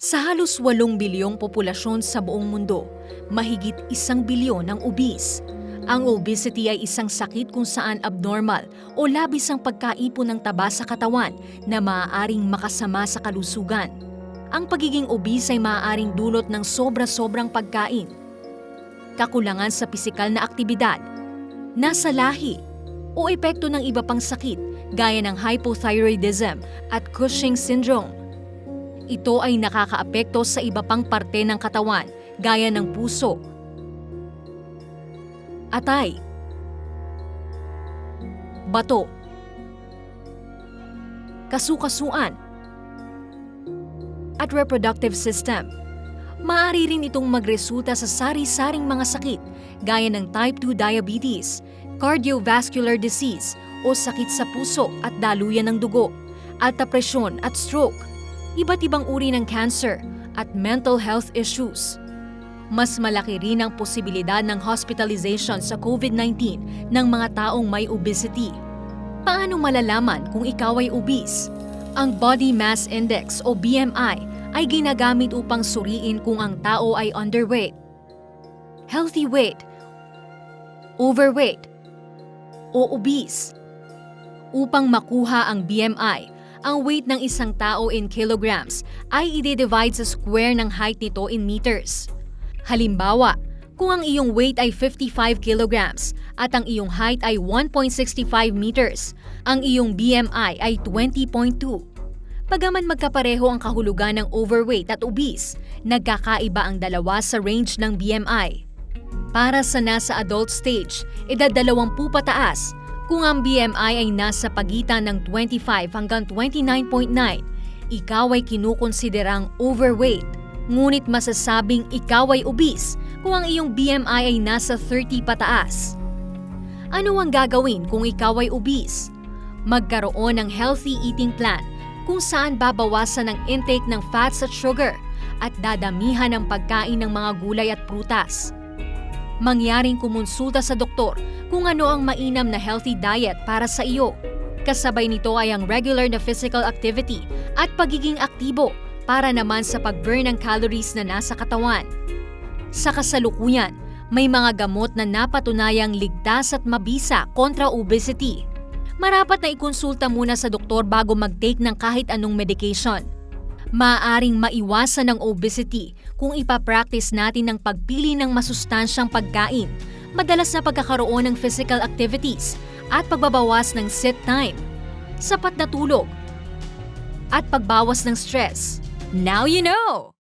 Sa halos 8 bilyong populasyon sa buong mundo, mahigit 1 bilyon ang obese. Ang obesity ay isang sakit kung saan abnormal o labis ang pagkaipon ng taba sa katawan na maaaring makasama sa kalusugan. Ang pagiging obese ay maaaring dulot ng sobra-sobrang pagkain, kakulangan sa pisikal na aktibidad, nasa lahi, o epekto ng iba pang sakit gaya ng hypothyroidism at Cushing syndrome. Ito ay nakakaapekto sa iba pang parte ng katawan gaya ng puso, atay, bato, kasukasuan, at reproductive system. Maaari rin itong magresulta sa sari-saring mga sakit gaya ng type 2 diabetes, cardiovascular disease o sakit sa puso at daluyan ng dugo, alta presyon at stroke, iba't ibang uri ng cancer at mental health issues. Mas malaki rin ang posibilidad ng hospitalization sa COVID-19 ng mga taong may obesity. Paano malalaman kung ikaw ay obese? Ang Body Mass Index o BMI ay ginagamit upang suriin kung ang tao ay underweight, healthy weight, overweight, o obese. Upang makuha ang BMI, ang weight ng isang tao in kilograms ay i-divide sa square ng height nito in meters. Halimbawa, kung ang iyong weight ay 55 kilograms at ang iyong height ay 1.65 meters, ang iyong BMI ay 20.2. Bagaman magkapareho ang kahulugan ng overweight at obese, nagkakaiba ang dalawa sa range ng BMI. Para sa nasa adult stage, edad 20 pataas, kung ang BMI ay nasa pagitan ng 25 hanggang 29.9, ikaw ay kinukonsiderang overweight. Ngunit masasabing ikaw ay obese kung ang iyong BMI ay nasa 30 pataas. Ano ang gagawin kung ikaw ay obese? Magkaroon ng healthy eating plan kung saan babawasan ang intake ng fats at sugar at dadamihan ang pagkain ng mga gulay at prutas. Mangyaring kumonsulta sa doktor kung ano ang mainam na healthy diet para sa iyo. Kasabay nito ay ang regular na physical activity at pagiging aktibo para naman sa pag-burn ng calories na nasa katawan. Sa kasalukuyan, may mga gamot na napatunayang ligtas at mabisa kontra obesity. Marapat na ikonsulta muna sa doktor bago mag-take ng kahit anong medication. Maaaring maiwasan ang obesity kung ipapractice natin ang pagpili ng masustansyang pagkain, madalas na pagkakaroon ng physical activities at pagbabawas ng sit time, sapat na tulog, at pagbawas ng stress. Now you know!